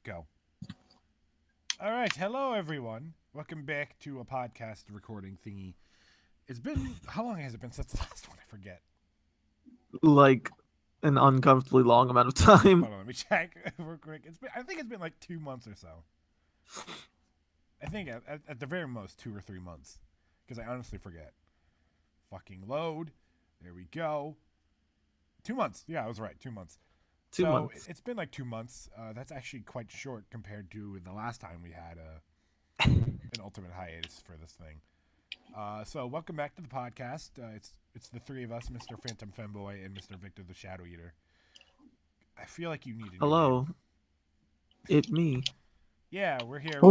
Go. All right. Hello, everyone. Welcome back to a podcast recording thingy. It's been, how long has it been since the last one? I forget. Like an uncomfortably long amount of time. Hold on, let me check real quick. I think it's been like 2 months or so. I think at the very most 2 or 3 months. Because I honestly forget. Fucking load. There we go. 2 months. Yeah, I was right. 2 months. Two So months. it's been like 2 months. That's actually quite short compared to the last time we had an ultimate hiatus for this thing. So welcome back to the podcast. It's the three of us, Mr. Phantom Femboy and Mr. Victor the Shadow Eater. I feel like you need a new Hello. name. It me. Yeah, we're here. Who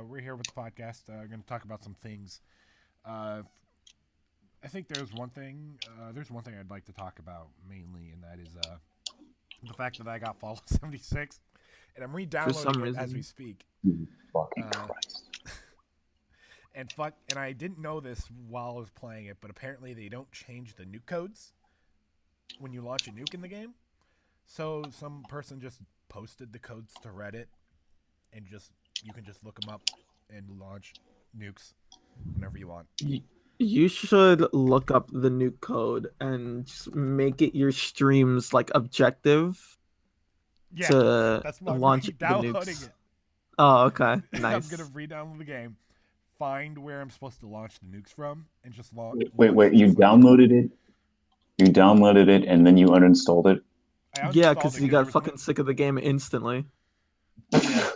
We're here with the podcast. We're going to talk about some things. I think there's one thing. There's one thing I'd like to talk about mainly, and that is the fact that I got Fallout 76, and I'm some re-downloading it reason. as we speak. Fucking Uh, Christ. And I didn't know this while I was playing it, but apparently they don't change the nuke codes when you launch a nuke in the game. So some person just posted the codes to Reddit, and you can just look them up and launch nukes whenever you want. You should look up the new code and just make it your stream's like objective Yeah, to that's why I'm launch the downloading nukes. it. Oh, okay. I'm Nice. gonna re-download the game, find where I'm supposed to launch the nukes from, and just launch. Wait, you downloaded it? You downloaded it and then you uninstalled it? Yeah, because you got fucking sick of the game instantly. Yeah.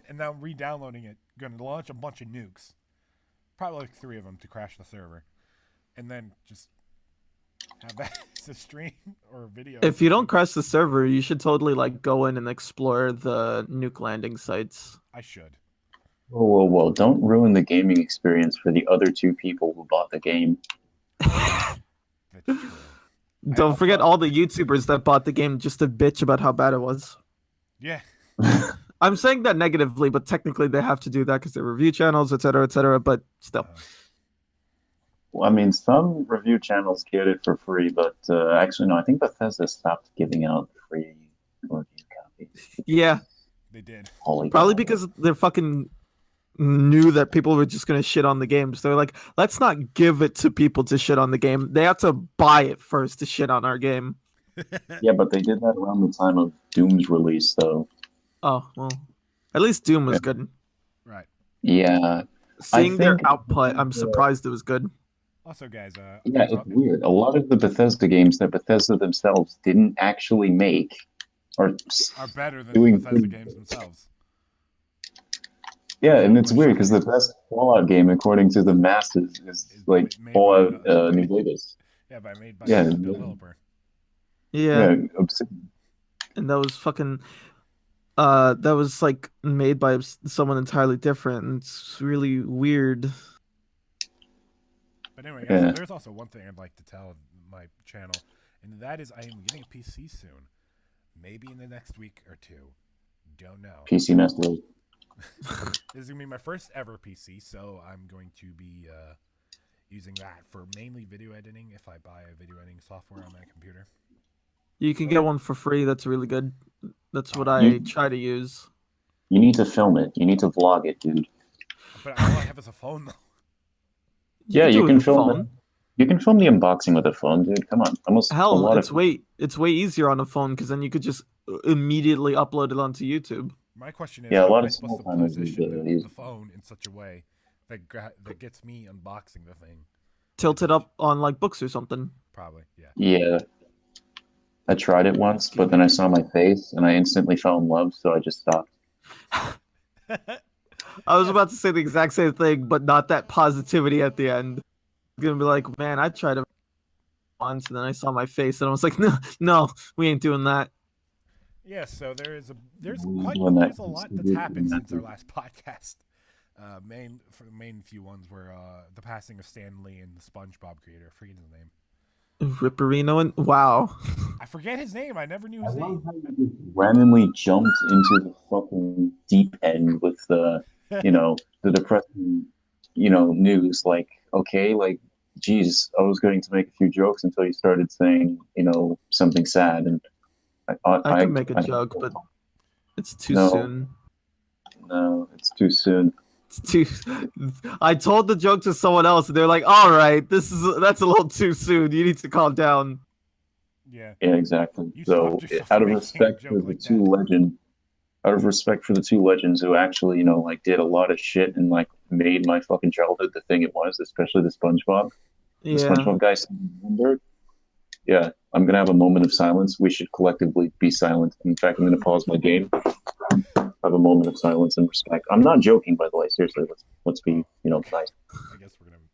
And now I'm re-downloading it. Gonna launch a bunch of nukes, probably like 3 of them to crash the server, and then just have that as a stream or video. If you don't crash the server, you should totally like go in and explore the nuke landing sites. I should. Whoa. Don't ruin the gaming experience for the other two people who bought the game. That's true. Don't forget all the YouTubers that bought the game just to bitch about how bad it was. Yeah. I'm saying that negatively, but technically they have to do that because they're review channels, etc., etc. But still, Well, I mean, some review channels get it for free, but actually, no, I think Bethesda stopped giving out free review copies. yeah, They did. Holy probably God. because they're fucking knew that people were just gonna shit on the game. So they're like, let's not give it to people to shit on the game. They have to buy it first to shit on our game. Yeah, but they did that around the time of Doom's release, though. Oh well, at least Doom was Yeah. good. Right. Yeah. Seeing their think- output, I'm surprised it was good. Also, guys. Yeah, it's weird. A lot of the Bethesda games that Bethesda themselves didn't actually make are better than doing the Bethesda good. games themselves. Yeah, and it's weird because the best Fallout game, according to the masses, is like made Fallout by- New Vegas. Yeah, made by Yeah, a yeah. developer. Yeah, Obsidian. and that was fucking. That was like made by someone entirely different. And it's really weird. But anyway, guys, Yeah. there's also one thing I'd like to tell my channel, and that is I am getting a PC soon. Maybe in the next week or two. Don't know. PC Master. This is going to be my first ever PC, so I'm going to be using that for mainly video editing if I buy a video editing software on my computer. You can get one for free. That's really good. That's what I You- try to use. You need to film it. You need to vlog it, dude. But all I have is a phone, though. Yeah, do you it can with a film phone. it. You can film the unboxing with a phone, dude. Come on. Almost a Hell, lot it's way easier on a phone because then you could just immediately upload it onto YouTube. My question is, Yeah, a how lot am I of supposed to small-timers position use the phone in such a way that gets me unboxing the thing? Tilt it up on like books or something. Probably, yeah. Yeah. I tried it once, but then I saw my face and I instantly fell in love, so I just stopped. I was about to say the exact same thing, but not that positivity at the end. I'm gonna be like, man, I tried it once, and then I saw my face, and I was like, no, we ain't doing that. Yeah, so there's When that- a lot that's happened since our last podcast. Main few ones were the passing of Stan Lee and the SpongeBob creator. I forget his name. Ripperino and wow. I forget his name. I never knew I his love name. how you just randomly jumped into the fucking deep end with the, the depressing, news. Like, okay, like, geez, I was going to make a few jokes until you started saying, something sad. And I could make a joke, but It's too No. soon. No, it's too soon. It's too. I told the joke to someone else, and they're like, "All right, that's a little too soon. You need to calm down." Yeah. Yeah, exactly. You So, stopped yourself out from of making a respect joke for the like two that. legends, out of respect for the two legends who actually, like did a lot of shit and like made my fucking childhood the thing it was, especially the Yeah. SpongeBob guy, Steven Hillenburg. Yeah, I'm gonna have a moment of silence. We should collectively be silent. In fact, I'm gonna pause my game. Have a moment of silence and respect. I'm not joking, by the way. Seriously, let's be, Okay. nice. I guess we're gonna.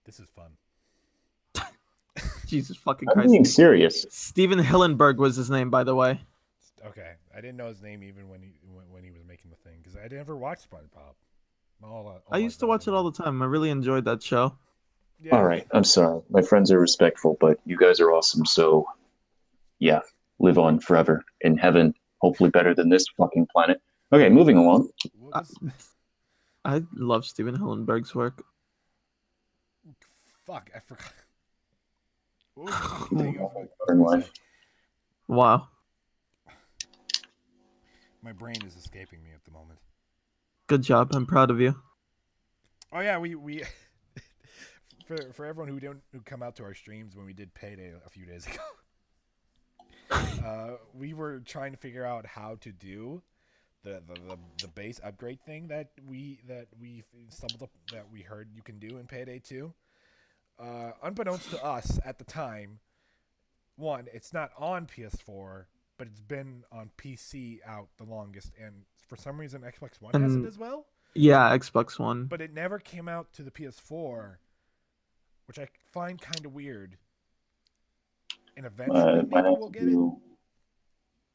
This is fun. Jesus fucking I'm being Christ. serious. Steven Hillenburg was his name, by the way. Okay, I didn't know his name even when he was making the thing because I never watched SpongeBob. I used to watch it all the time. I really enjoyed that show. Yeah. All right, I'm sorry. My friends are respectful, but you guys are awesome. So, yeah, live on forever in heaven. Hopefully, better than this fucking planet. Okay, moving along. What was... I love Steven Hillenburg's work. Fuck, I forgot. What was the fucking thing I was gonna say? Wow. My brain is escaping me at the moment. Good job. I'm proud of you. Oh yeah, we for everyone who come out to our streams when we did Payday a few days ago, we were trying to figure out how to do the base upgrade thing that we stumbled up that we heard you can do in Payday 2. Unbeknownst to us at the time, one, it's not on PS4, but it's been on PC out the longest, and for some reason Xbox One has it as well. Yeah, Xbox One. But it never came out to the PS4, which I find kind of weird. And eventually, maybe we'll get it.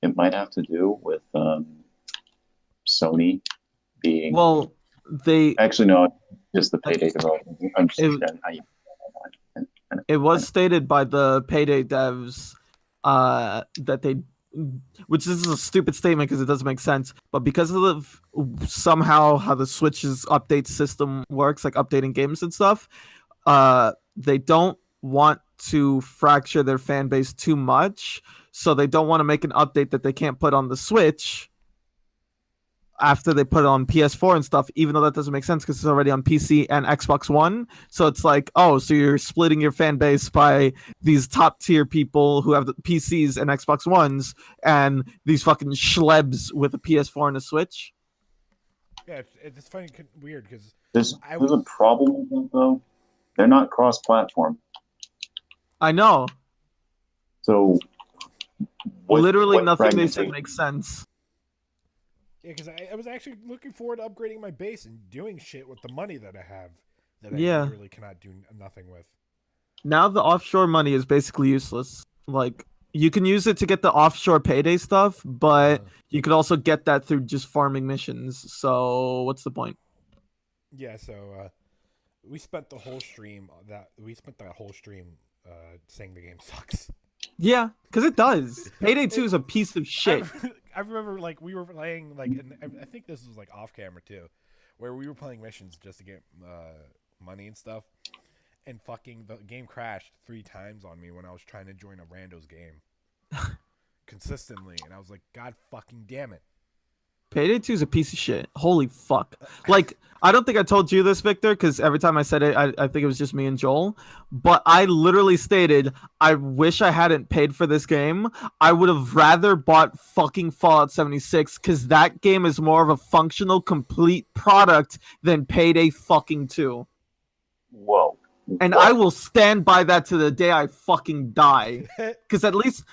It might have to do with Sony being. Well, they actually no, just the Payday development. I'm just it was stated by the Payday devs that they, which this is a stupid statement because it doesn't make sense, but because of somehow how the Switch's update system works, like updating games and stuff, they don't want to fracture their fan base too much, so they don't want to make an update that they can't put on the Switch after they put it on PS4 and stuff, even though that doesn't make sense because it's already on PC and Xbox One. So it's like, oh, so you're splitting your fan base by these top tier people who have the PCs and Xbox Ones and these fucking schlebs with a PS4 and a Switch. Yeah, it's funny, weird because there's a problem with them though. They're not cross-platform. I know. So literally nothing they said makes sense. Yeah, because I was actually looking forward to upgrading my base and doing shit with the money that I have that I literally cannot do nothing with. Now the offshore money is basically useless. Like, you can use it to get the offshore Payday stuff, but you could also get that through just farming missions. So what's the point? Yeah, so we spent the whole stream saying the game sucks. Yeah, because it does. Payday 2 is a piece of shit. I remember, like, we were playing, like, and I think this was, like, off camera, too, where we were playing missions just to get money and stuff, and fucking the game crashed 3 times on me when I was trying to join a rando's game. Consistently, and I was like, God fucking damn it. Payday 2 is a piece of shit. Holy fuck. Like, I don't think I told you this, Victor, because every time I said it, I think it was just me and Joel. But I literally stated, I wish I hadn't paid for this game. I would have rather bought fucking Fallout 76, because that game is more of a functional, complete product than Payday fucking 2. Whoa. And I will stand by that to the day I fucking die. Because at least,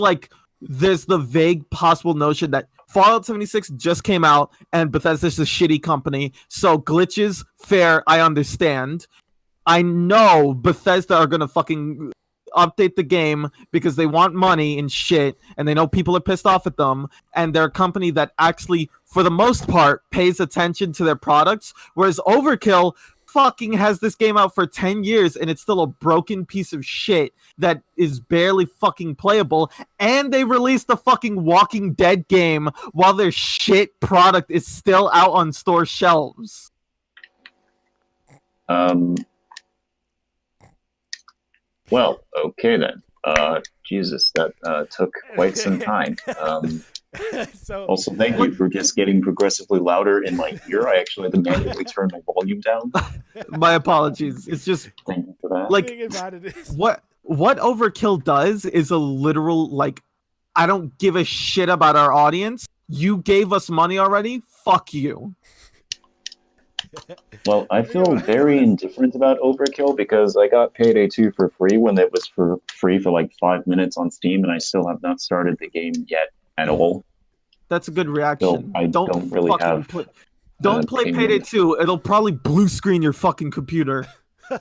like, there's the vague possible notion that Fallout 76 just came out and Bethesda's a shitty company, so glitches, fair, I understand. I know Bethesda are gonna fucking update the game because they want money and shit, and they know people are pissed off at them, and they're a company that actually, for the most part, pays attention to their products, whereas Overkill fucking has this game out for 10 years and it's still a broken piece of shit that is barely fucking playable, and they released the fucking Walking Dead game while their shit product is still out on store shelves. Well, okay then. Jesus, that took quite some time. So Also, thank you for just getting progressively louder in my ear. I actually had to manually turn my volume down. My apologies. It's just Thank you for that. like the thing about it is, what Overkill does is a literal like, I don't give a shit about our audience. You gave us money already. Fuck you. Well, I feel very indifferent about Overkill because I got Payday 2 for free when it was for free for like 5 minutes on Steam, and I still have not started the game yet at all. That's a good reaction. I don't really have Don't an play opinion. Payday 2. It'll probably blue screen your fucking computer. but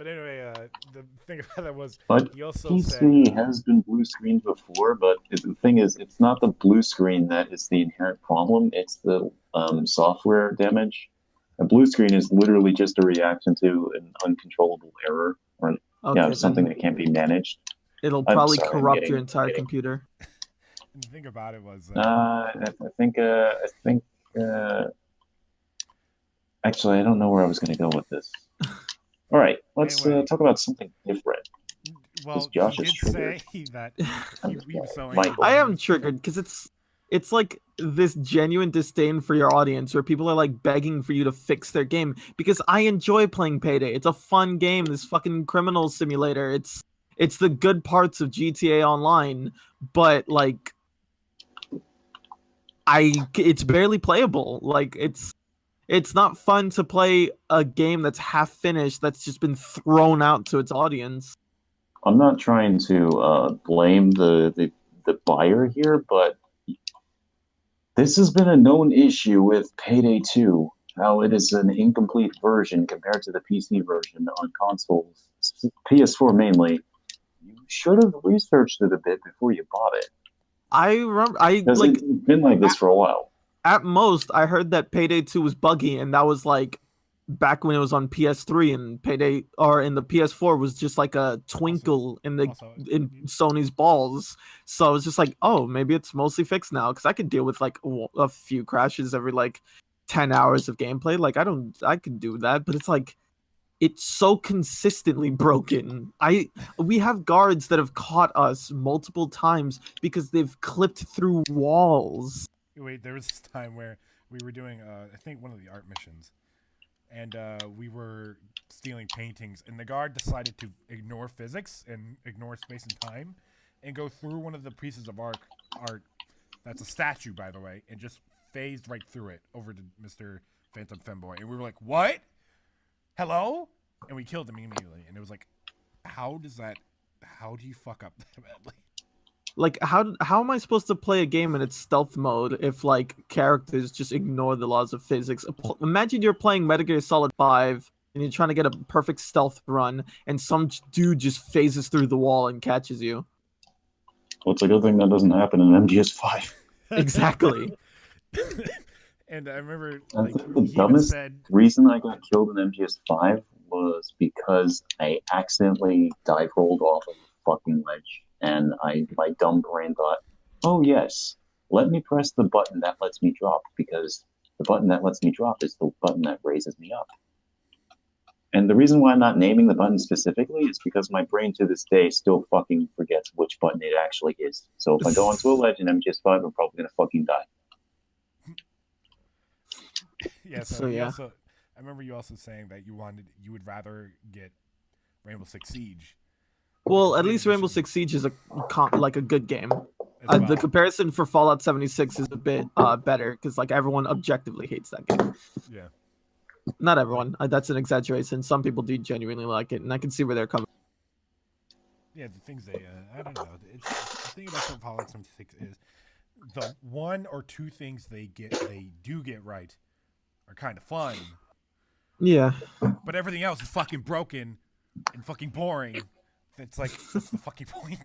anyway, the thing about that was But he also PC said, has been blue screened before, but the thing is, it's not the blue screen that is the inherent problem. It's the software damage. A blue screen is literally just a reaction to an uncontrollable error or something that can't be managed. It'll I'm probably sorry, I'm corrupt getting- your entire I'm getting- computer. and the thing about it was, I think. Actually, I don't know where I was going to go with this. All right, let's Anyway. talk about something different. well, Josh he is did triggered. say that he was so Michael. angry. I am triggered because it's like this genuine disdain for your audience where people are like begging for you to fix their game because I enjoy playing Payday. It's a fun game. This fucking criminal simulator. It's the good parts of GTA Online, but like it's barely playable. Like it's not fun to play a game that's half finished that's just been thrown out to its audience. I'm not trying to blame the buyer here, but this has been a known issue with Payday 2, how it is an incomplete version compared to the PC version on consoles, PS4 mainly. You should have researched it a bit before you bought it. I remember Because it's been like this for a while. At most, I heard that Payday 2 was buggy, and that was like back when it was on PS3, and Payday or in the PS4 was just like a twinkle in Sony's balls. So I was just like, oh, maybe it's mostly fixed now because I could deal with like a few crashes every like 10 hours of gameplay. Like I could do that, but it's like it's so consistently broken. We have guards that have caught us multiple times because they've clipped through walls. Wait, there was this time where we were doing, I think, one of the art missions, and we were stealing paintings, and the guard decided to ignore physics and ignore space and time, and go through one of the pieces of art that's a statue, by the way, and just phased right through it over to Mr. Phantom Femboy, and we were like, what? Hello? And we killed him immediately, and it was like, how do you fuck up that badly? Like, how am I supposed to play a game in its stealth mode if, like, characters just ignore the laws of physics? Imagine you're playing Metal Gear Solid 5, and you're trying to get a perfect stealth run, and some dude just phases through the wall and catches you. Well, it's a good thing that doesn't happen in MGS5. Exactly. And I remember, I like, think the he even dumbest said, reason I got killed in MGS5 was because I accidentally dive rolled off of a fucking ledge. And my dumb brain thought, oh yes, let me press the button that lets me drop, because the button that lets me drop is the button that raises me up. And the reason why I'm not naming the button specifically is because my brain to this day still fucking forgets which button it actually is. So if I go onto a ledge in MGS5, I'm probably gonna fucking die. yeah, So, yeah. I remember you also saying that you would rather get Rainbow Six Siege. Well, at least Rainbow Six Siege is like a good game. as well. The comparison for Fallout 76 is a bit better because like everyone objectively hates that game. Yeah. Not everyone. That's an exaggeration. Some people do genuinely like it, and I can see where they're coming. Yeah, the things they, I don't know. The thing about Fallout 76 is the one or two things they do get right are kind of fun. Yeah. But everything else is fucking broken and fucking boring. It's like, that's the fucking point.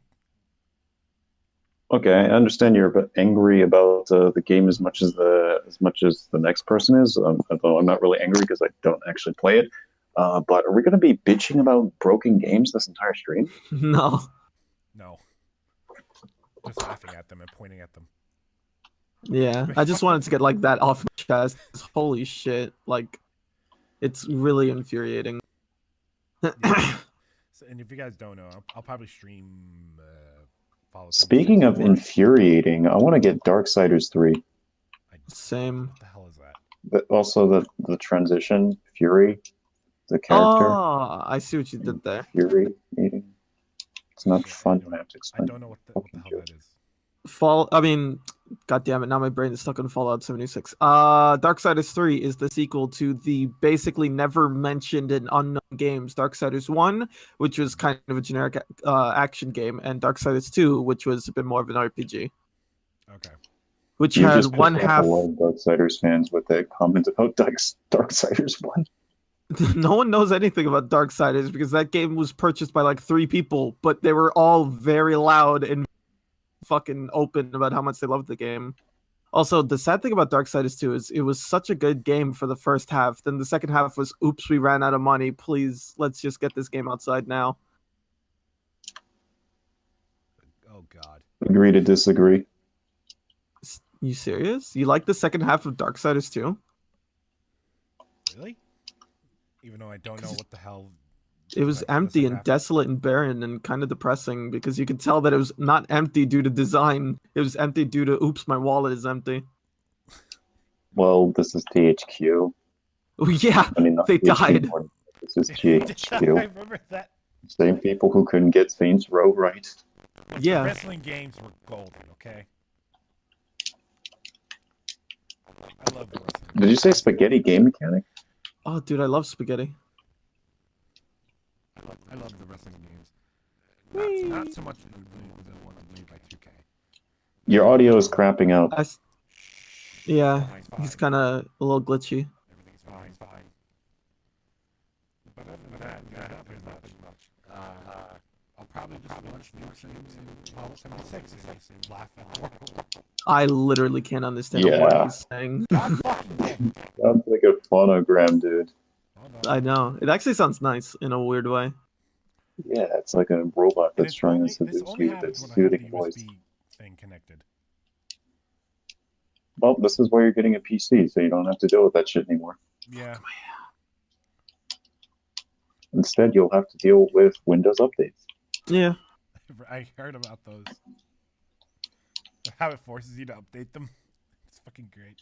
Okay, I understand you're a bit angry about the game as much as the next person is. Although I'm not really angry because I don't actually play it. But are we going to be bitching about broken games this entire stream? No. No. Just laughing at them and pointing at them. Yeah, I just wanted to get like that off my chest. Holy shit! Like, it's really infuriating. And if you guys don't know, I'll probably stream Fallout Speaking 76 of more. infuriating, I want to get Darksiders 3. Same. What the hell is that? But also the transition, Fury, the character. Oh, I see what you did there. Fury eating. It's not Yeah, fun when I have to I explain. don't know what the hell that is. God damn it, now my brain is stuck on Fallout 76. Darksiders 3 is the sequel to the basically never mentioned and unknown games Darksiders 1, which was kind of a generic action game, and Darksiders 2, which was a bit more of an RPG. Okay. Which You had just one pissed off half. a lot of Darksiders fans with that comment about Darksiders 1. No one knows anything about Darksiders because that game was purchased by like 3 people, but they were all very loud and fucking open about how much they loved the game. Also, the sad thing about Darksiders 2 is it was such a good game for the first half. Then the second half was, oops, we ran out of money. Please, let's just get this game outside now. Oh God. Agree to disagree. You serious? You like the second half of Darksiders 2? Really? Even though I don't know what the hell. It was empty and desolate and barren and kind of depressing because you could tell that it was not empty due to design. It was empty due to, oops, my wallet is empty. Well, this is THQ. Oh, yeah, I mean, not they THQ died. anymore. This is I GHQ. remember that. Same people who couldn't get Saints Row right. Yeah. Wrestling games were golden. Okay. I love the wrestling. Did you say spaghetti game mechanic? Oh, dude, I love spaghetti. I love the wrestling games. Not so much the ones made by 2K. Your audio is crapping out. Yeah, Fine, fine. he's kind of a little glitchy. Everything's fine, fine. But other than that, there's nothing much. I'll probably just launch Nukes and Fallout 76 and just laugh at the world. I literally can't understand a word he's saying. God fucking damn. Sounds like a phonogram, dude. Oh, no. I know. It actually sounds nice in a weird way. Yeah, it's like a robot And that's trying to this seduce only you with happens its when I have the soothing voice. USB thing connected. Well, this is why you're getting a PC, so you don't have to deal with that shit anymore. Yeah. Instead, you'll have to deal with Windows updates. Yeah. I heard about those. How it forces you to update them. It's fucking great.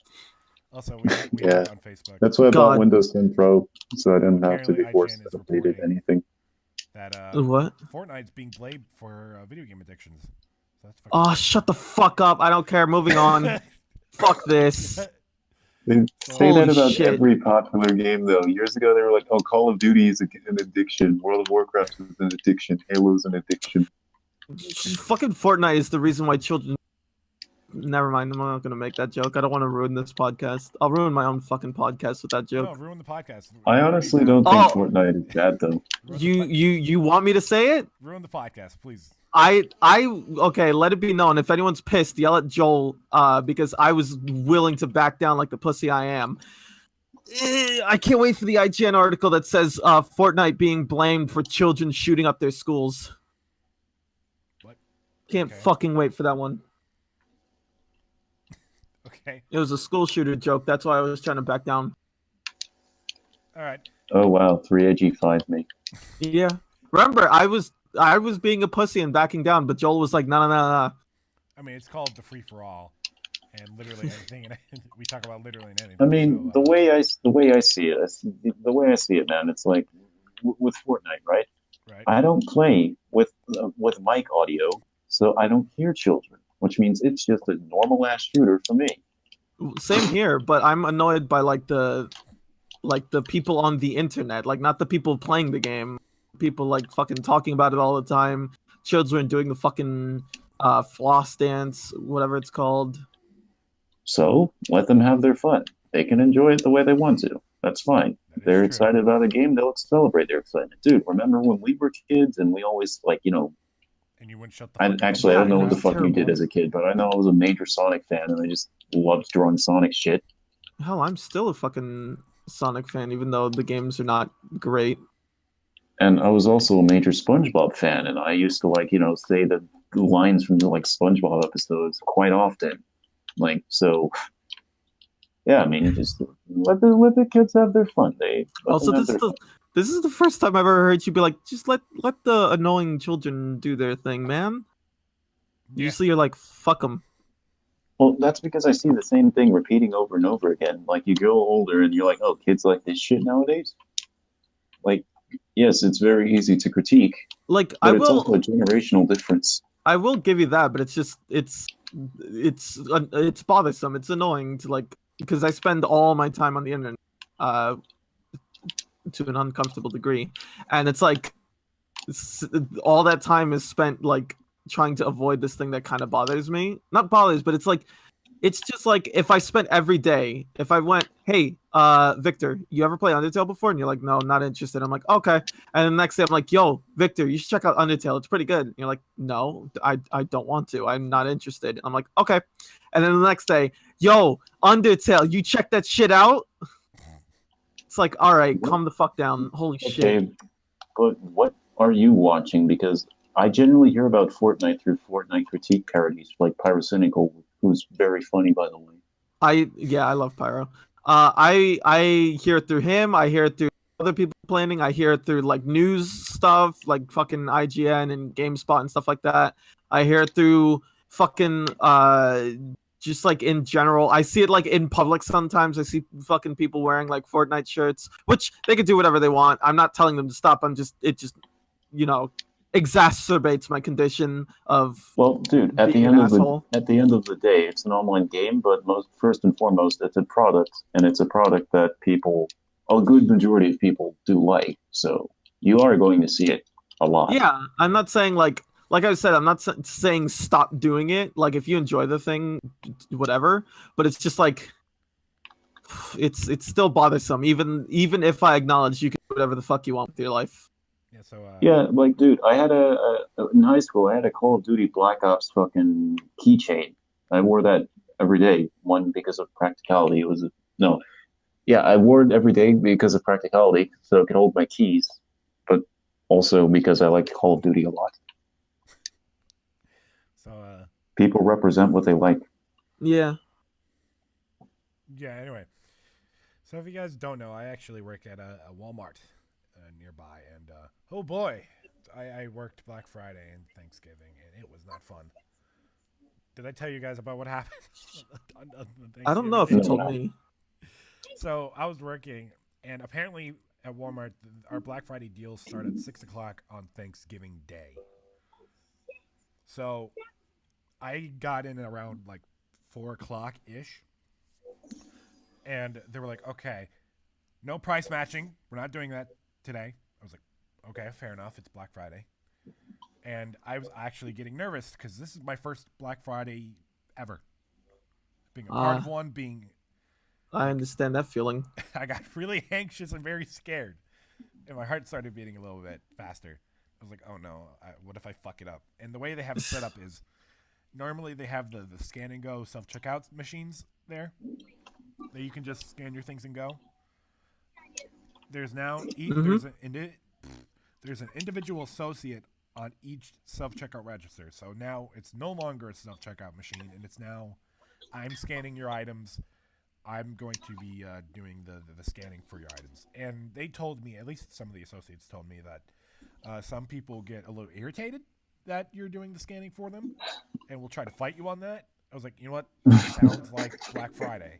Also, we have it on Facebook. That's why I bought God. Windows 10 Pro, so I didn't have to be Apparently forced IGN to is update reporting anything. That What? Fortnite's being blamed for video game addictions. So that's fucking Oh, shut the fuck up. I don't care. Moving on. Fuck this. They say Holy that about shit. every popular game, though. Years ago, they were like, "Oh, Call of Duty is an addiction. World of Warcraft is an addiction. Halo's an addiction." Fucking Fortnite is the reason why children. Never mind. I'm not gonna make that joke. I don't want to ruin this podcast. I'll ruin my own fucking podcast with that No, joke. ruin the podcast. I honestly don't think Fortnite is bad, though. You want me to say it? Ruin the podcast, please. Okay, let it be known. If anyone's pissed, yell at Joel, because I was willing to back down like the pussy I am. I can't wait for the IGN article that says Fortnite being blamed for children shooting up their schools. What? Can't Okay. fucking wait for that one. Okay. It was a school shooter joke. That's why I was trying to back down. All right. Oh wow, 3AG5 me. Yeah. Remember, I was being a pussy and backing down, but Joel was like, no. I mean, it's called the free for all, and literally anything. And we talk about literally anything. I mean, so, the way I see it, man, it's like with Fortnite, right? Right. I don't play with mic audio, so I don't hear children, which means it's just a normal ass shooter for me. Same here, but I'm annoyed by like the people on the internet, like not the people playing the game. People like fucking talking about it all the time. Children doing the fucking floss dance, whatever it's called. So let them have their fun. They can enjoy it the way they want to. That's fine. That is They're true. excited about a game, they'll celebrate their excitement. Dude, remember when we were kids and we always like, And you wouldn't shut the. I fuck up. actually I don't know what the It's fuck you did terrible. as a kid, but I know I was a major Sonic fan and I just loved drawing Sonic shit. Hell, I'm still a fucking Sonic fan, even though the games are not great. And I was also a major SpongeBob fan, and I used to say the lines from the SpongeBob episodes quite often. So Yeah, I mean, just let the kids have their fun. They let Also, them have their fun. this is the first time I've ever heard you be like, just let the annoying children do their thing, man. Yeah. Usually, you're like, fuck them. Well, that's because I see the same thing repeating over and over again. Like you grow older and you're like, oh, kids like this shit nowadays. Like, yes, it's very easy to critique, Like, but it's also a generational difference. I will give you that, but it's just it's bothersome. It's annoying to like because I spend all my time on the internet, uh, to an uncomfortable degree, and it's like all that time is spent like trying to avoid this thing that kind of bothers me. Not bothers, but it's just like if I spent every day, if I went, hey, Victor, you ever play Undertale before? And you're like, no, not interested. I'm like, okay. And then the next day I'm like, yo, Victor, you should check out Undertale. It's pretty good. And you're like, no, I don't want to. I'm not interested. I'm like, okay. And then the next day, yo, Undertale, you check that shit out? It's like, all right, calm the fuck down. Holy shit. Okay, but what are you watching? Because I generally hear about Fortnite through Fortnite critique parodies, like Pyrocynical, who's very funny, by the way. I love Pyro. I hear it through him. I hear it through other people complaining. I hear it through like news stuff, like fucking IGN and GameSpot and stuff like that. I hear it through fucking just like in general. I see it like in public sometimes. I see fucking people wearing like Fortnite shirts, which they can do whatever they want. I'm not telling them to stop. It just you know exacerbates my condition of Well, dude, being an asshole. at the end of the day, it's an online game, but most first and foremost, it's a product, and it's a product that a good majority of people do like. So you are going to see it a lot. Yeah, I'm not saying like I said, I'm not saying stop doing it. Like if you enjoy the thing, whatever. But it's just like it's still bothersome. Even if I acknowledge you can do whatever the fuck you want with your life. Yeah. So. Yeah, like, dude, I had in high school, I had a Call of Duty Black Ops fucking keychain. I wore that every day. One, because of practicality. No, yeah, I wore it every day because of practicality, so it could hold my keys, but also because I like Call of Duty a lot. So. People represent what they like. Yeah. Yeah. Anyway. So if you guys don't know, I actually work at a Walmart nearby, and oh boy, I worked Black Friday and Thanksgiving, and it was not fun. Did I tell you guys about what happened? on I don't know if you told me. So I was working, and apparently at Walmart, our Black Friday deals start at 6 o'clock on Thanksgiving Day. So I got in around like 4 o'clock ish, and they were like, "Okay, no price matching. We're not doing that today." I was like, "Okay, fair enough. It's Black Friday." And I was actually getting nervous because this is my first Black Friday ever. Being a part of one, I understand that feeling. I got really anxious and very scared. And my heart started beating a little bit faster. I was like, oh no, what if I fuck it up? And the way they have it set up is normally they have the scan and go self-checkout machines there that you can just scan your things and go. There's now there's an individual associate on each self-checkout register. So now it's no longer a self-checkout machine, and it's now I'm scanning your items. I'm going to be doing the scanning for your items. And they told me, at least some of the associates told me, that some people get a little irritated that you're doing the scanning for them and will try to fight you on that. I was like, you know what? Sounds like Black Friday.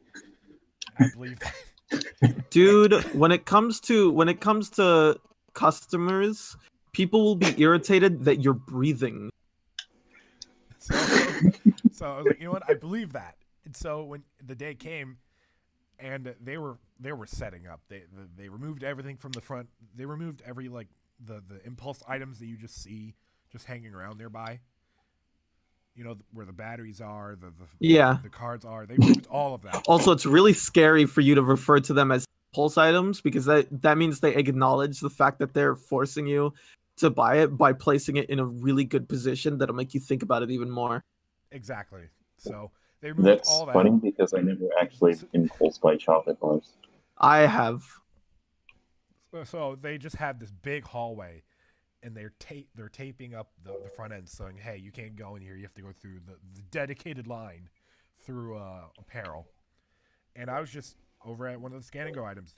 I believe that. Dude, when it comes to customers, people will be irritated that you're breathing. So I was like, you know what? I believe that. And so when the day came, and they were setting up, they removed everything from the front. They removed every like the impulse items that you just see just hanging around nearby. You know where the batteries are, the cards are. They removed all of that. Also, it's really scary for you to refer to them as impulse items because that means they acknowledge the fact that they're forcing you to buy it by placing it in a really good position that'll make you think about it even more. Exactly. So they removed all that. That's funny because I never actually impulse buy chocolate bars. I have. So they just have this big hallway, and they're taping up the front end, saying, "Hey, you can't go in here. You have to go through the dedicated line through apparel." and I was just over at one of the Scan and Go items,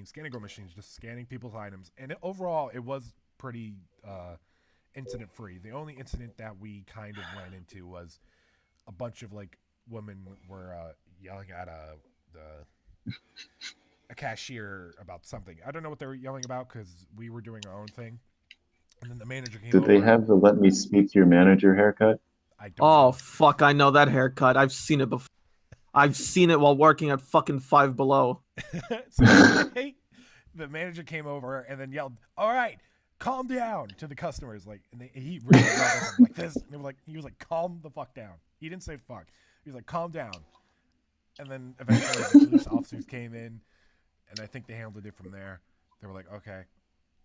Scan and Go machines, just scanning people's items, and overall, it was pretty incident free. The only incident that we kind of ran into was a bunch of like women were yelling at a cashier about something. I don't know what they were yelling about because we were doing our own thing, and then the manager came Did over. they have the "let me speak to your manager" haircut? I don't Oh know. fuck! I know that haircut. I've seen it before. I've seen it while working at fucking Five Below. So the manager came over and then yelled, "All right, calm down," to the customers. Like, and he really yelled at them like this. And they were like, he was like, "Calm the fuck down." He didn't say fuck. He was like, "Calm down." And then eventually the police officers came in, and I think they handled it from there. They were like, "Okay."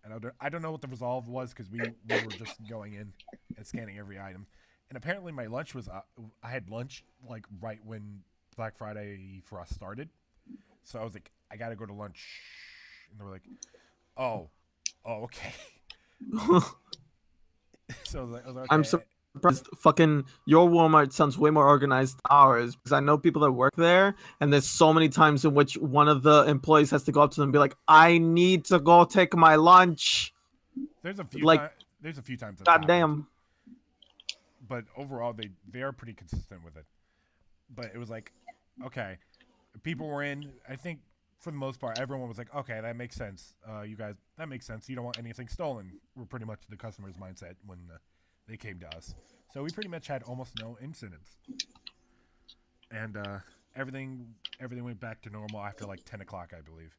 And I don't know what the resolve was because we were just going in and scanning every item. And apparently my lunch was I had lunch like right when Black Friday for us started. So I was like, I gotta go to lunch. And they were like, oh, okay. So I was like, okay. I'm surprised. Fucking your Walmart sounds way more organized than ours because I know people that work there, and there's so many times in which one of the employees has to go up to them and be like, "I need to go take my lunch." There's a few times. Goddamn. But overall, they are pretty consistent with it. But it was like, okay, people were in. I think for the most part, everyone was like, okay, that makes sense. You guys, that makes sense. You don't want anything stolen. We're pretty much the customer's mindset when they came to us. So we pretty much had almost no incidents. And everything went back to normal after like 10 o'clock, I believe.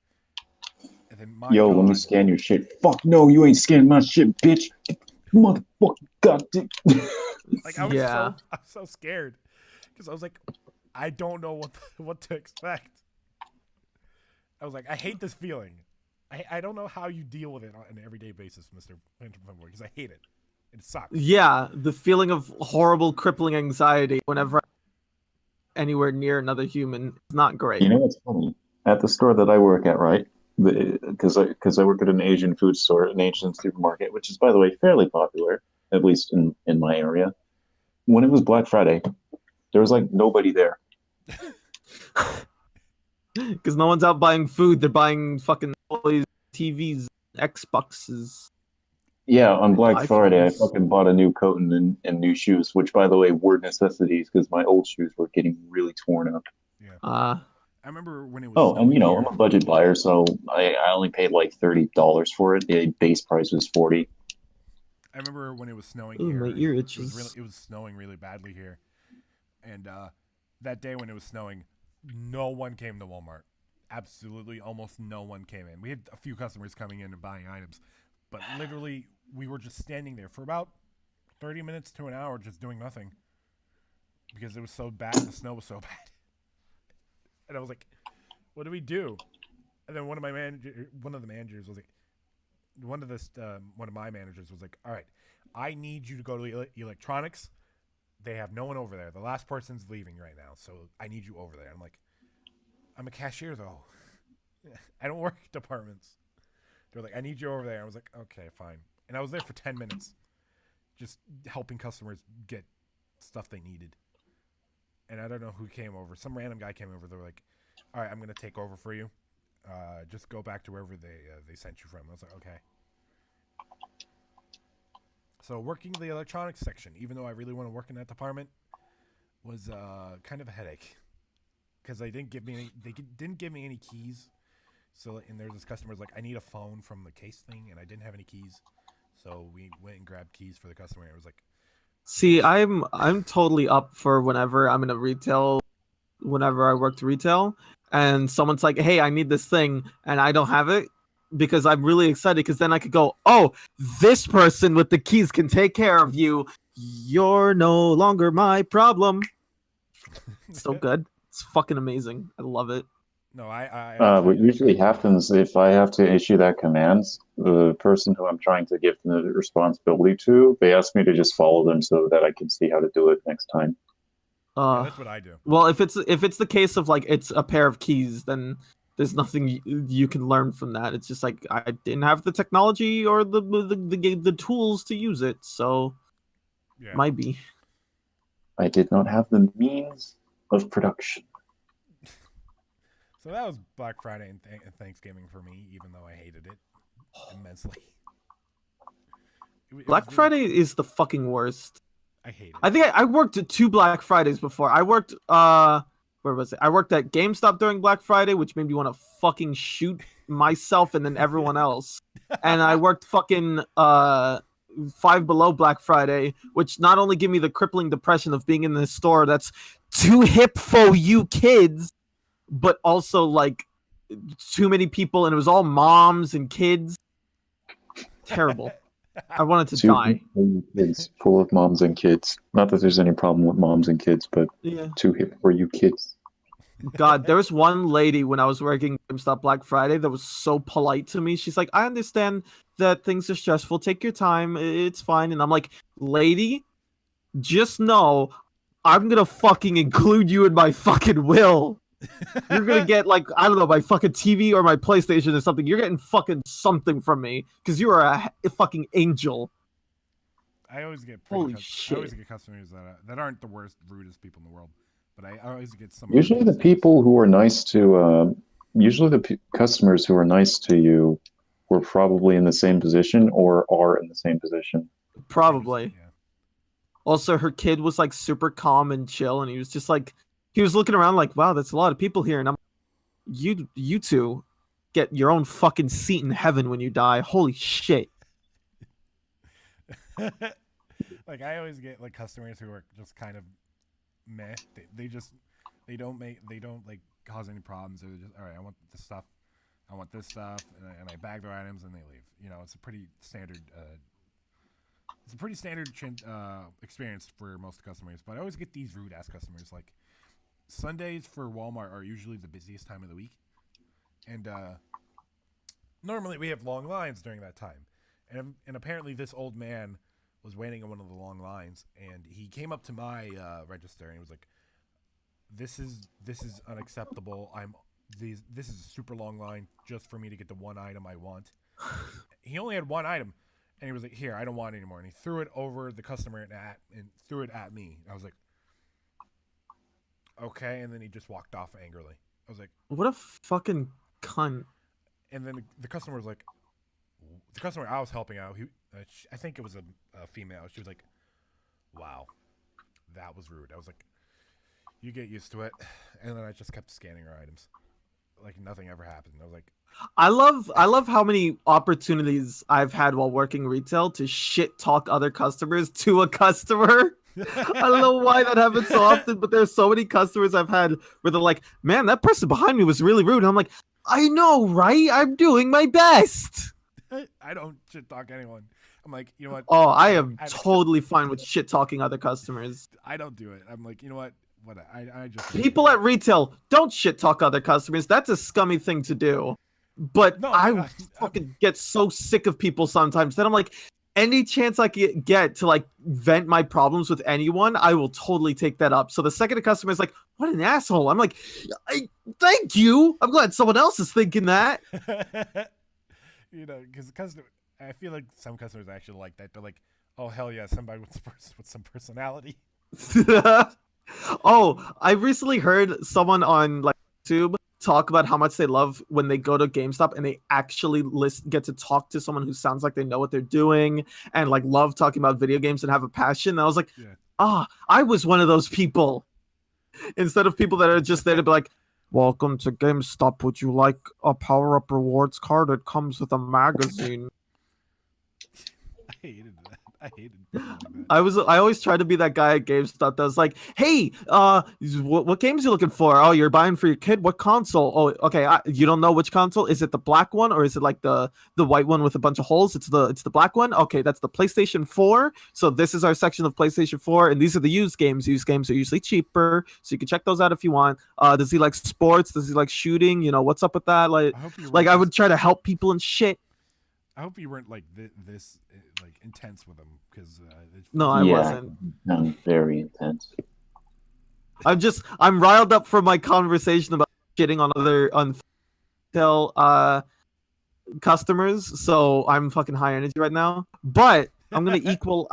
And then let me scan your shit. Fuck no, you ain't scanning my shit, bitch. Motherfucker, goddamn. Like I was so scared because I was like, I don't know what to expect. I was like, I hate this feeling. I don't know how you deal with it on an everyday basis, Mr. Phantom Femboy, because I hate it. It sucks. Yeah, the feeling of horrible, crippling anxiety whenever I'm anywhere near another human is not great. You know what's funny? At the store that I work at, right? Because I work at an Asian food store, an Asian supermarket, which is, by the way, fairly popular, at least in my area. When it was Black Friday, there was like nobody there. Because no one's out buying food; they're buying fucking toys, TVs, Xboxes. Yeah, on Black Friday, I iPhones. fucking bought a new coat and new shoes, which, by the way, were necessities because my old shoes were getting really torn up. Yeah. I remember when it was. Oh, and here. I'm a budget buyer, so I only paid like $30 for it. The base price was $40. I remember when it was snowing Ooh, here. my ear itches. It was snowing really badly here, and that day when it was snowing, no one came to Walmart. Absolutely, almost no one came in. We had a few customers coming in and buying items, but literally, we were just standing there for about 30 minutes to an hour, just doing nothing because it was so bad. The snow was so bad, and I was like, "What do we do?" And then one of the managers was like, one of my managers was like, "All right, I need you to go to electronics. They have no one over there. The last person's leaving right now, so I need you over there." I'm like, "I'm a cashier though. I don't work departments." They're like, "I need you over there." I was like, "Okay, fine." And I was there for 10 minutes, just helping customers get stuff they needed. And I don't know who came over. Some random guy came over. They were like, "All right, I'm gonna take over for you. Just go back to wherever they sent you from." I was like, "Okay." So working the electronics section, even though I really want to work in that department, was kind of a headache because they didn't give me any keys. So and there's this customer's like, "I need a phone from the case thing," and I didn't have any keys. So we went and grabbed keys for the customer. And it was like, See, I'm totally up for whenever I'm in a retail, whenever I worked retail, and someone's like, "Hey, I need this thing," and I don't have it, because I'm really excited because then I could go, "Oh, this person with the keys can take care of you. You're no longer my problem." It's so good. It's fucking amazing. I love it. No, What usually happens if I have to issue that command, the person who I'm trying to give the responsibility to, they ask me to just follow them so that I can see how to do it next time. Yeah, that's what I do. Well, if it's the case of like it's a pair of keys, then there's nothing you can learn from that. It's just like I didn't have the technology or the tools to use it, so Yeah. might be. I did not have the means of production. So that was Black Friday and Thanksgiving for me, even though I hated it immensely. Black Really, Friday is the fucking worst. I hate it. I think I worked 2 Black Fridays before. I worked where was it? I worked at GameStop during Black Friday, which made me want to fucking shoot myself and then everyone else. And I worked fucking Five Below Black Friday, which not only gave me the crippling depression of being in the store that's too hip for you kids, but also like too many people, and it was all moms and kids. Terrible. I wanted to die. Kids, full of moms and kids. Not that there's any problem with moms and kids, but Yeah. too hip for you kids. God, there was one lady when I was working GameStop Black Friday that was so polite to me. She's like, I understand that things are stressful. Take your time. It's fine. And I'm like, lady, just know I'm going to fucking include you in my fucking will. You're going to get, like, I don't know, my fucking TV or my PlayStation or something. You're getting fucking something from me because you are a fucking angel. I always get Holy I shit. always get customers that aren't the worst, rudest people in the world, but I always get some. Usually the people who are nice to, usually the customers who are nice to you were probably in the same position or are in the same position. Probably. Yeah. Also, her kid was like super calm and chill, and he was just like, he was looking around like, wow, that's a lot of people here. And I'm, you two get your own fucking seat in heaven when you die. Holy shit. Like I always get like customers who are just kind of meh. They don't like cause any problems. They're just all right. I want this stuff, and I bag their items and they leave. You know, it's a pretty standard. Experience for most customers. But I always get these rude ass customers. Like Sundays for Walmart are usually the busiest time of the week, and normally we have long lines during that time. And apparently this old man was waiting in one of the long lines, and he came up to my register and he was like, "This is unacceptable. This is a super long line just for me to get the one item I want." He only had one item, and he was like, "Here, I don't want it anymore." And he threw it over the customer and threw it at me. I was like, "Okay," and then he just walked off angrily. I was like, What a fucking cunt. and then the customer was like, the customer I was helping out, I think it was a female. She was like, "Wow, that was rude." I was like, "You get used to it." And then I just kept scanning her items, like nothing ever happened. I was like, I love how many opportunities I've had while working retail to shit talk other customers to a customer. I don't know why that happens so often, but there's so many customers I've had where they're like, "Man, that person behind me was really rude." And I'm like, "I know, right? I'm doing my best." I don't shit talk anyone. I'm like, you know what? Oh, I am totally fine with shit talking other customers. I don't do it. I'm like, you know what? What I just People at retail don't shit talk other customers. That's a scummy thing to do. But No, I fucking get so sick of people sometimes that I'm like, any chance I can get to like vent my problems with anyone, I will totally take that up. So the second a customer is like, "What an asshole," I'm like, thank you. I'm glad someone else is thinking that. You know, because I feel like some customers actually like that. They're like, "Oh hell yeah, somebody with some personality." Oh, I recently heard someone on like YouTube talk about how much they love when they go to GameStop and they actually get to talk to someone who sounds like they know what they're doing and like love talking about video games and have a passion. And I was like, Yeah. I was one of those people. Instead of people that are just there to be like, "Welcome to GameStop. Would you like a power-up rewards card? It comes with a magazine." I hated that. I hated people like that. I always try to be that guy at GameStop that's like, "Hey, what games you looking for? Oh, you're buying for your kid? What console? Oh, okay. You don't know which console? Is it the black one or is it like the white one with a bunch of holes? It's the black one. Okay, that's the PlayStation 4. So this is our section of PlayStation 4, and these are the used games. Used games are usually cheaper, so you can check those out if you want. Does he like sports? Does he like shooting? You know, what's up with that? I would try to help people and shit. I hope you weren't like this like intense with them, because No, I wasn't. I'm very intense. I'm riled up from my conversation about shitting on other retail customers, so I'm fucking high energy right now. But I'm gonna equal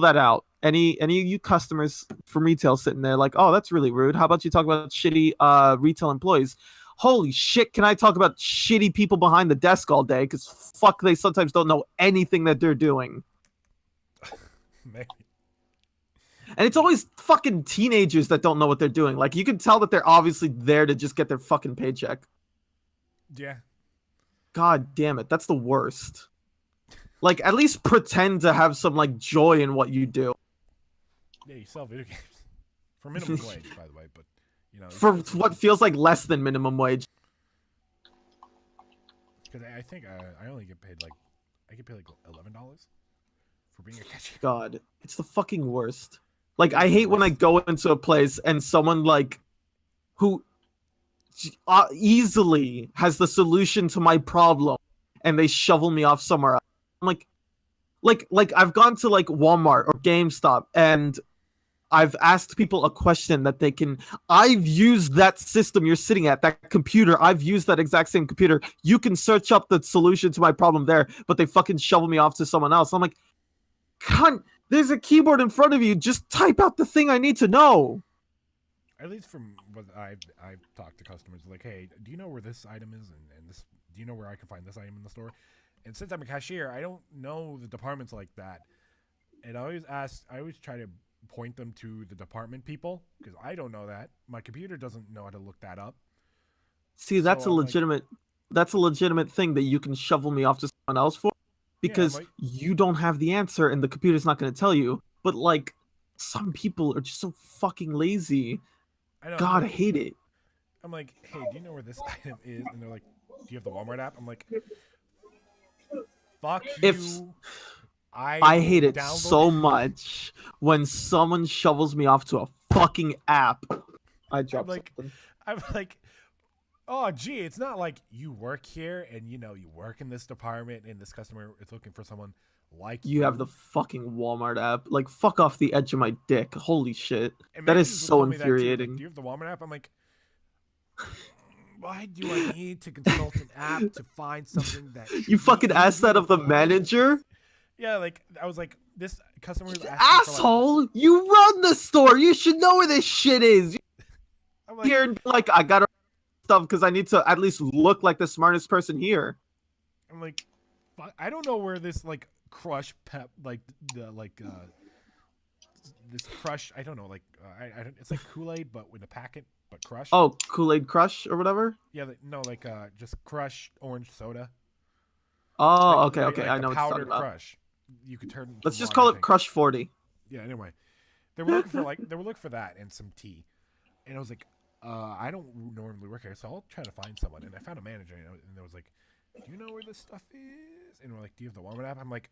that out, any of you customers from retail sitting there like, oh, that's really rude. How about you talk about shitty retail employees? Holy shit, can I talk about shitty people behind the desk all day? Because fuck, they sometimes don't know anything that they're doing. Man. And it's always fucking teenagers that don't know what they're doing. Like, you can tell that they're obviously there to just get their fucking paycheck. Yeah. God damn it, that's the worst. Like, at least pretend to have some, like, joy in what you do. Yeah, you sell video games. For minimum wage, by the way, but, you know. For what feels like less than minimum wage. Because I think I only get paid, like, I get paid, like, $11 for being a cashier. God, it's the fucking worst. Like, I hate when I go into a place and someone, like, who easily has the solution to my problem, and they shovel me off somewhere else. I'm like I've gone to like Walmart or GameStop, and I've asked people a question that they can. I've used that system you're sitting at, that computer. I've used that exact same computer. You can search up the solution to my problem there, but they fucking shovel me off to someone else. I'm like, cunt, there's a keyboard in front of you. Just type out the thing I need to know. At least from what I've talked to customers, like, hey, do you know where this item is, and this? Do you know where I can find this item in the store? And since I'm a cashier, I don't know the departments like that. And I always try to point them to the department people, because I don't know that. My computer doesn't know how to look that up. See, that's a legitimate thing that you can shovel me off to someone else for, because you don't have the answer and the computer's not going to tell you. But like, some people are just so fucking lazy. I know, God, I hate it. I'm like, hey, do you know where this item is? And they're like, do you have the Walmart app? I'm like, fuck you. I hate it so much when someone shovels me off to a fucking app. I drop something. I'm like, oh, gee, it's not like you work here and, you know, you work in this department and this customer is looking for someone like you. You have the fucking Walmart app. Like, fuck off the edge of my dick. Holy shit. And that is so Like, infuriating. do you have the Walmart app? I'm like, why do I need to consult an app to find something that... You fucking asked that of the manager? Yeah, like, I was like, this customer is asshole! Like, you run the store! You should know where this shit is! I'm like, here and be like, I gotta stuff because I need to at least look like the smartest person here. I'm like, I don't know where this, like, Crush pep, like, the, like, this Crush, I don't know, like, I don't, it's like Kool-Aid, but with a packet, but Crush. Oh, Kool-Aid Crush or whatever? Yeah, no, like, just Crush orange soda. Oh, like, okay, like I know what you're powder talking about. Crush. You could turn. Let's just call it Crush 40. Yeah. Anyway, they were looking for that and some tea, and I was like, I don't normally work here, so I'll try to find someone. And I found a manager, and they was like, do you know where this stuff is? And we're like, do you have the Walmart app? I'm like.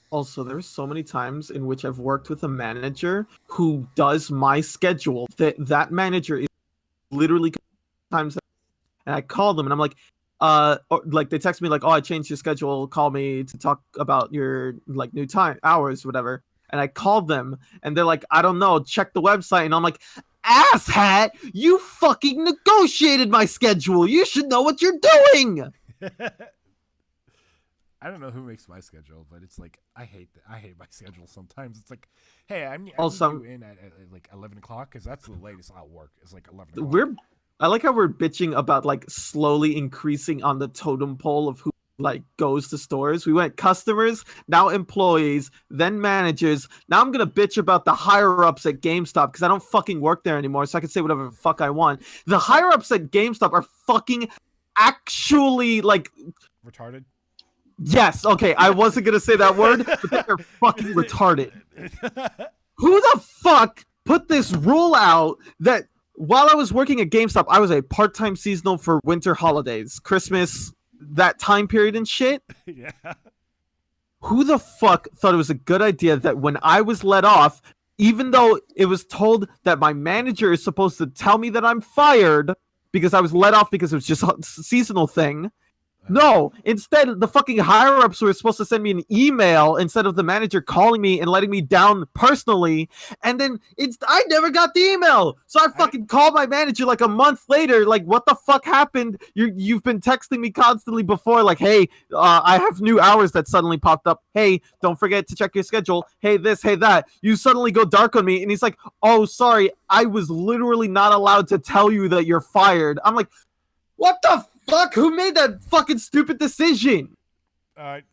Also, there's so many times in which I've worked with a manager who does my schedule. That manager is literally times, and I call them and I'm like, like they text me like, oh, I changed your schedule. Call me to talk about your like new time hours, whatever. And I called them and they're like, I don't know. Check the website. And I'm like, asshat, you fucking negotiated my schedule. You should know what you're doing. I don't know who makes my schedule, but it's like I hate my schedule sometimes. It's like, hey, I need you in at like 11 o'clock because that's the latest I'll work. It's like 11 o'clock. I like how we're bitching about like slowly increasing on the totem pole of who like goes to stores. We went customers, now employees, then managers. Now I'm gonna bitch about the higher ups at GameStop because I don't fucking work there anymore, so I can say whatever the fuck I want. The higher ups at GameStop are fucking actually like retarded. Yes, okay, I wasn't gonna say that word, but they are fucking retarded. Who the fuck put this rule out that while I was working at GameStop, I was a part-time seasonal for winter holidays, Christmas, that time period and shit? Yeah. Who the fuck thought it was a good idea that when I was let off, even though it was told that my manager is supposed to tell me that I'm fired because I was let off because it was just a seasonal thing, No, instead, the fucking higher-ups were supposed to send me an email instead of the manager calling me and letting me down personally. And then I never got the email. So I fucking called my manager like a month later, like, what the fuck happened? You've been texting me constantly before, like, hey, I have new hours that suddenly popped up. Hey, don't forget to check your schedule. Hey, this, hey, that. You suddenly go dark on me. And he's like, oh, sorry, I was literally not allowed to tell you that you're fired. I'm like, what the fuck? Who made that fucking stupid decision? At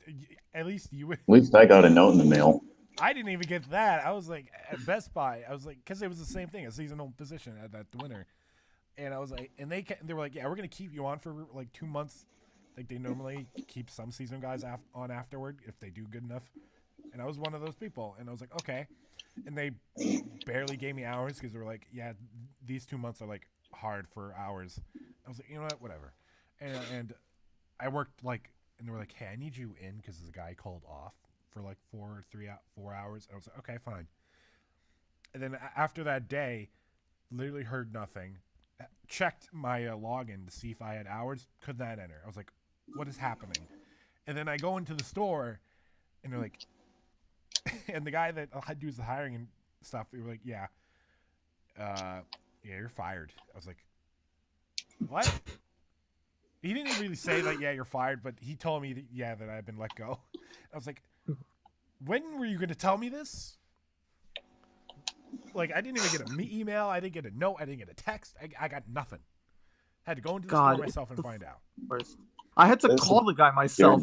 least you. At least I got a note in the mail. I didn't even get that. I was like at Best Buy. I was like, because it was the same thing, a seasonal position at that winter, and I was like, and they were like, yeah, we're gonna keep you on for like 2 months. Like they normally keep some season guys on afterward if they do good enough. And I was one of those people, and I was like, okay. And they barely gave me hours because they were like, yeah, these 2 months are like hard for hours. I was like, you know what, whatever. And I worked like, and they were like, hey, I need you in because the guy called off for like 4 hours. And I was like, okay, fine. And then after that day, literally heard nothing. Checked my login to see if I had hours. Could not enter. I was like, what is happening? And then I go into the store, and they're like, and the guy that does the hiring and stuff, they were like, yeah, you're fired. I was like, what? He didn't really say that, yeah, you're fired, but he told me that, yeah, that I've been let go. I was like, when were you going to tell me this? Like, I didn't even get an email. I didn't get a note. I didn't get a text. I got nothing. Had to go into the store myself and find out. I had to call the guy myself.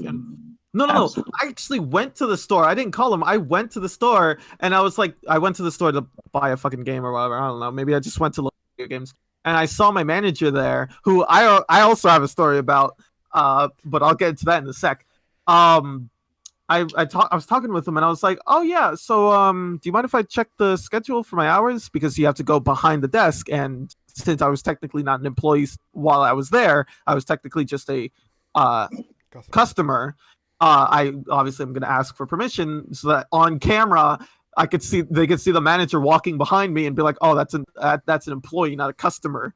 No. I actually went to the store. I didn't call him. I went to the store, and I was like, I went to the store to buy a fucking game or whatever. I don't know. Maybe I just went to look at video games. And I saw my manager there, who I also have a story about, but I'll get into that in a sec. I was talking with him, and I was like, oh yeah, so do you mind if I check the schedule for my hours? Because you have to go behind the desk, and since I was technically not an employee while I was there, I was technically just a customer. I obviously am going to ask for permission so that on camera they could see the manager walking behind me and be like, oh, that's an employee, not a customer.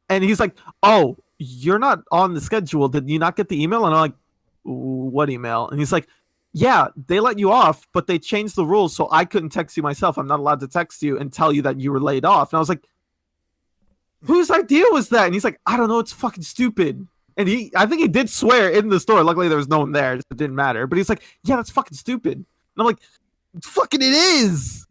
And he's like, oh, you're not on the schedule. Did you not get the email? And I'm like, what email? And he's like, yeah, they let you off, but they changed the rules, so I couldn't text you myself. I'm not allowed to text you and tell you that you were laid off. And I was like, whose idea was that? And he's like, I don't know, it's fucking stupid. And I think he did swear in the store. Luckily, there was no one there. It didn't matter. But he's like, yeah, that's fucking stupid. And I'm like, fucking it is.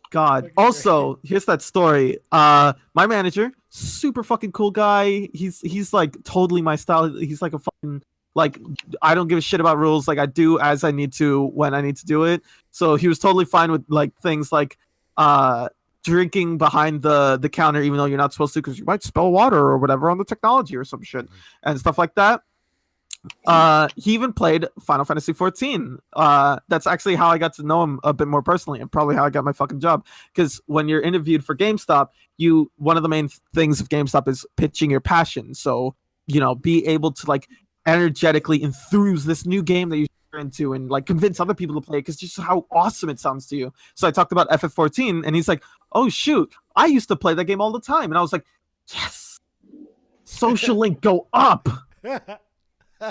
God. Also, here's that story. My manager, super fucking cool guy. He's like totally my style. He's like a fucking, like, I don't give a shit about rules. Like, I do as I need to when I need to do it. So he was totally fine with like things like drinking behind the counter even though you're not supposed to because you might spill water or whatever on the technology or some shit and stuff like that. He even played Final Fantasy 14. That's actually how I got to know him a bit more personally, and probably how I got my fucking job. Because when you're interviewed for GameStop, one of the main things of GameStop is pitching your passion. So, be able to like energetically enthuse this new game that you're into and like convince other people to play because just how awesome it sounds to you. So I talked about FF14, and he's like, oh shoot, I used to play that game all the time. And I was like, yes, social link go up.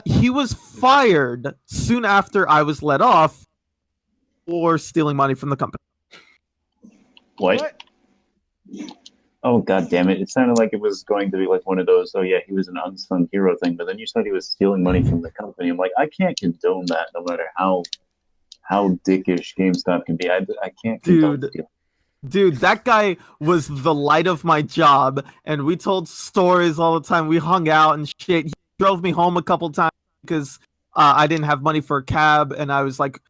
He was fired soon after I was let off for stealing money from the company. What? Oh, god damn it. It sounded like it was going to be like one of those, oh yeah, he was an unsung hero thing, but then you said he was stealing money from the company. I'm like, I can't condone that no matter how dickish GameStop can be. I can't condone stealing. Dude, that guy was the light of my job, and we told stories all the time. We hung out and shit. He drove me home a couple times because I didn't have money for a cab, and I was like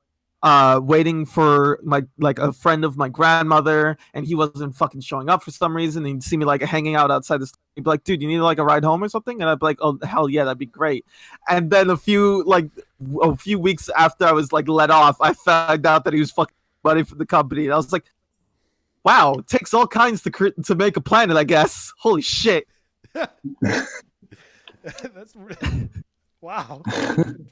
waiting for a friend of my grandmother, and he wasn't fucking showing up for some reason. And he'd see me like hanging out outside the store. He'd be like, dude, you need like a ride home or something? And I'd be like, oh hell yeah, that'd be great. And then a few weeks after I was like let off, I found out that he was fucking money for the company, and I was like, wow, it takes all kinds to make a planet, I guess. Holy shit. That's wow.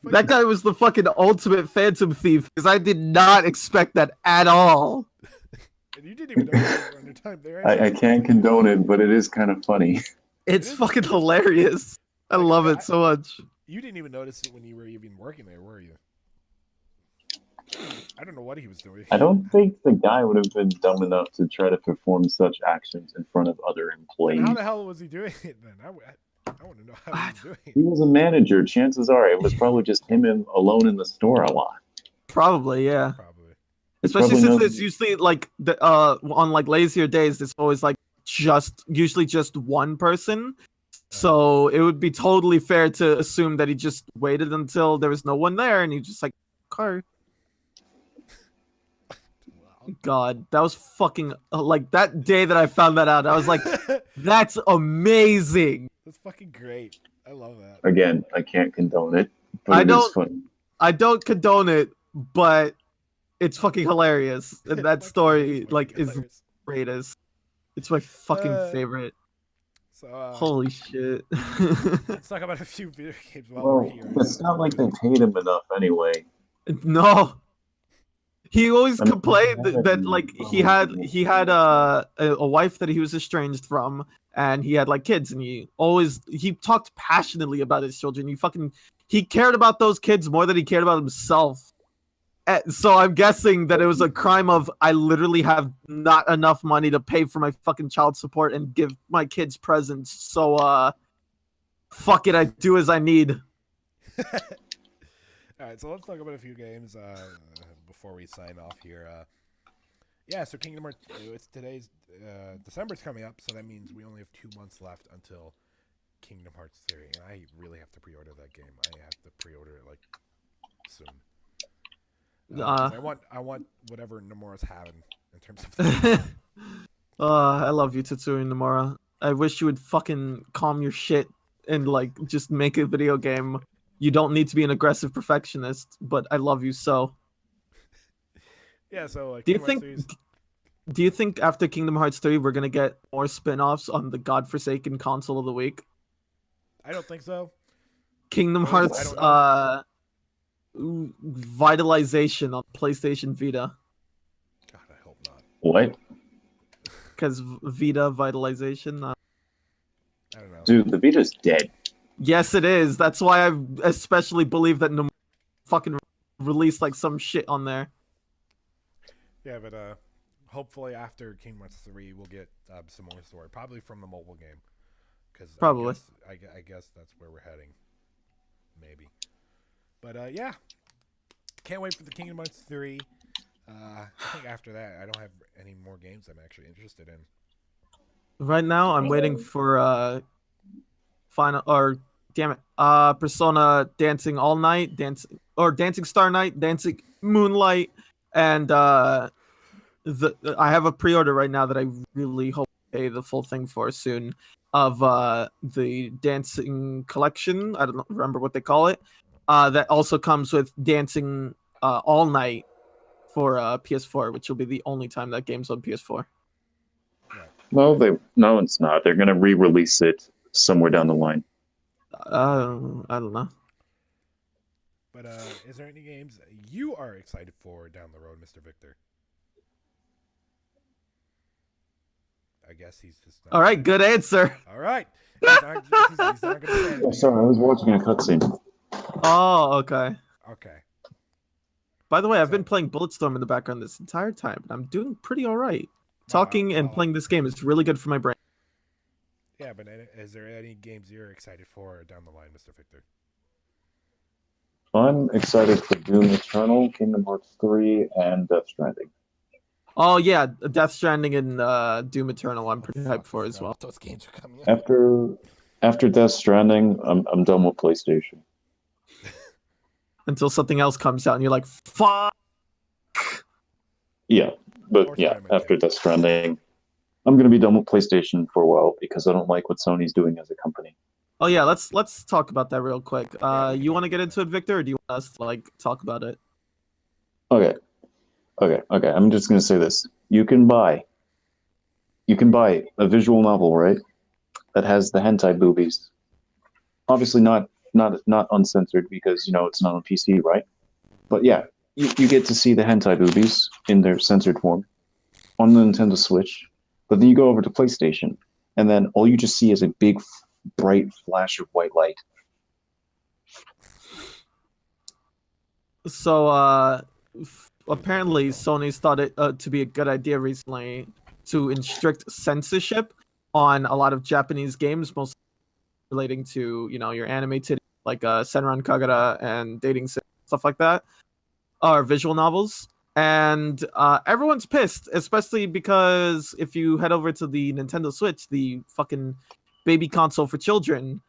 That guy was the fucking ultimate phantom thief because I did not expect that at all. And you didn't even know you were under time there. I can't condone it, but it is kind of funny. It's is- fucking hilarious. I Like, love I- it so much. You didn't even notice it when you were even working there, were you? I don't know what he was doing. I don't think the guy would have been dumb enough to try to perform such actions in front of other Then employees. how the hell was he doing it then? I want to know how he was He doing. was a manager. Chances are it was probably just him alone in the store a lot. Probably, yeah. Probably. Especially probably since knows- it's usually like on like lazier days, it's always like usually just one person. So it would be totally fair to assume that he just waited until there was no one there, and he just like, car. Wow. God, that was fucking like that day that I found that out. I was like, that's amazing. That's fucking great. I love that. Again, I can't condone it, but I it is don't- funny. I don't condone it, but it's fucking hilarious. And that Fucking story fucking like is hilarious. greatest. It's my fucking favorite. So Holy shit. let's talk about a few video games while Well, we're here. it's not like they paid him enough anyway. No. He always I mean, complained that- that like he had a wife that he was estranged from, and he had like kids, and he talked passionately about his children. He cared about those kids more than he cared about himself. So I'm guessing that it was a crime of I literally have not enough money to pay for my fucking child support and give my kids presents. So fuck it, I do as I need. All right, so let's talk about a few games before we sign off here. Yeah, so Kingdom Hearts. It's today's December's coming up, so that means we only have 2 months left until Kingdom Hearts 3, and I really have to pre-order that game. I have to pre-order it like soon. 'Cause I want whatever Nomura's having in terms of. I love you, Tetsuri Nomura. I wish you would fucking calm your shit and like just make a video game. You don't need to be an aggressive perfectionist, but I love you so. Yeah, so Do you Kingdom Hearts think 3 's- do you think after Kingdom Hearts 3 we're gonna get more spin-offs on the godforsaken console of the week? I don't think so. Kingdom I Hearts don't Vitalization on PlayStation Vita. God, I hope not. What? Because Vita Vitalization. I don't know. Dude, the Vita's dead. Yes, it is. That's why I especially believe that no fucking released like some shit on there. Yeah, but hopefully after Kingdom Hearts 3, we'll get some more story, probably from the mobile game. Cause Probably. I guess that's where we're heading. Maybe. But yeah, can't wait for the Kingdom Hearts 3. I think after that, I don't have any more games I'm actually interested in. Right now, I'm waiting for Persona Dancing All Night, Dancing Star Night, Dancing Moonlight, and I have a pre-order right now that I really hope to pay the full thing for soon of the Dancing Collection. I don't remember what they call it. That also comes with Dancing All Night for PS4, which will be the only time that game's on PS4. No, no, it's not. They're gonna re-release it somewhere down the line. I don't know. But is there any games you are excited for down the road, Mr. Victor? I guess he's just not. All right, good answer. All right. He's not gonna say Oh, anything. sorry, I was watching a cutscene. Oh, okay. Okay. By the way, I've been playing Bulletstorm in the background this entire time, and I'm doing pretty all right. Talking and playing this game is really good for my brain. Yeah, but is there any games you're excited for down the line, Mr. Victor? I'm excited for Doom Eternal, Kingdom Hearts 3, and Death Stranding. Oh yeah, Death Stranding and Doom Eternal. I'm pretty hyped for as well. Those games are coming out. After Death Stranding, I'm done with PlayStation. Until something else comes out, and you're like, "Fuck!" Yeah, but Or yeah, Spider-Man after 2. Death Stranding, I'm gonna be done with PlayStation for a while because I don't like what Sony's doing as a company. Oh yeah, let's talk about that real quick. You want to get into it, Victor, or do you want us to like talk about it? Okay. I'm just gonna say this: you can buy a visual novel, right? That has the hentai boobies. Obviously not uncensored because it's not on PC, right? But yeah, you get to see the hentai boobies in their censored form on the Nintendo Switch. But then you go over to PlayStation, and then all you just see is a big, bright flash of white light. So, apparently Sony's thought it to be a good idea recently to instruct censorship on a lot of Japanese games, mostly relating to, your animated, like Senran Kagura and dating sim, stuff like that, or visual novels. And everyone's pissed, especially because if you head over to the Nintendo Switch, the fucking baby console for children,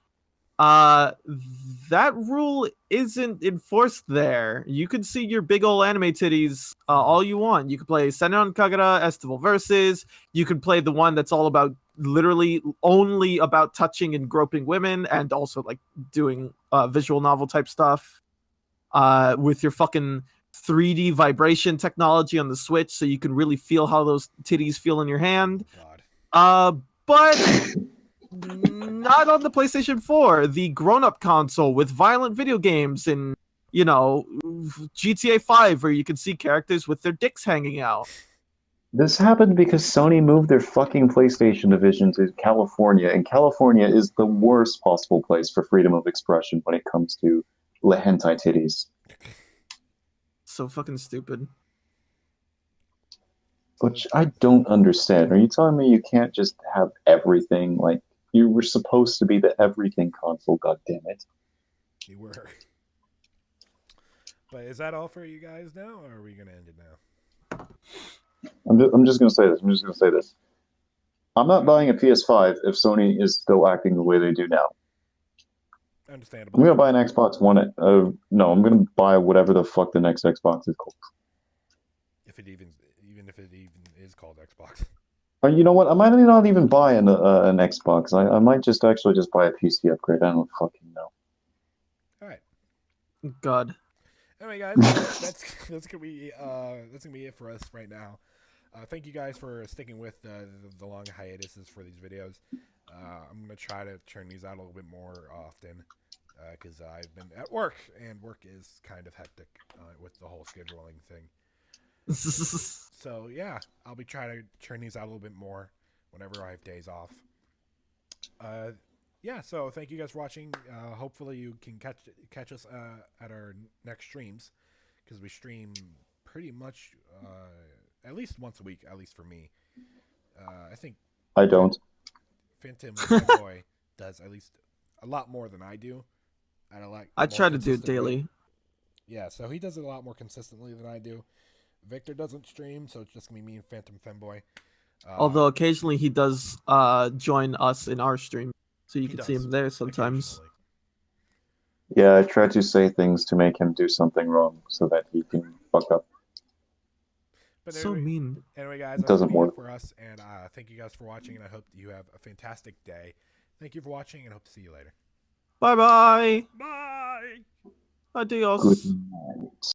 that rule isn't enforced there. You can see your big old anime titties all you want. You can play Senran Kagura Estival Versus. You can play the one that's all about literally only about touching and groping women, and also like doing visual novel type stuff with your fucking 3D vibration technology on the Switch, so you can really feel how those titties feel in your hand. But not on the PlayStation 4, the grown-up console with violent video games and, GTA 5, where you can see characters with their dicks hanging out. This happened because Sony moved their fucking PlayStation division to California, and California is the worst possible place for freedom of expression when it comes to hentai titties. So fucking stupid. Which I don't understand. Are you telling me you can't just have everything? Like, you were supposed to be the everything console, goddammit. You were. But is that all for you guys now, or are we going to end it now? I'm just going to say this. I'm not buying a PS5 if Sony is still acting the way they do now. Understandable. I'm going to buy an Xbox One. No, I'm going to buy whatever the fuck the next Xbox is called. Even if it is called Xbox. You know what? I might not even buy an Xbox. I might just buy a PC upgrade. I don't fucking know. All right. God. Anyway, guys, that's gonna be it for us right now. Thank you guys for sticking with the long hiatuses for these videos. I'm gonna try to turn these out a little bit more often because I've been at work, and work is kind of hectic with the whole scheduling thing. So yeah, I'll be trying to turn these out a little bit more whenever I have days off. Yeah, so thank you guys for watching. Hopefully you can catch us at our next streams, because we stream pretty much at least once a week, at least for me. I think I don't. Phantom Femboy does at least a lot more than I do. I try to do it daily. Yeah, so he does it a lot more consistently than I do. Victor doesn't stream, so it's just gonna be me and Phantom Femboy. Although occasionally he does join us in our stream, so you can see him there sometimes. Yeah, I try to say things to make him do something wrong so that he can fuck up. But so anyway, mean. Anyway, guys, it doesn't work for us, and thank you guys for watching, and I hope you have a fantastic day. Thank you for watching, and hope to see you later. Bye-bye. Bye. Adios. Good night.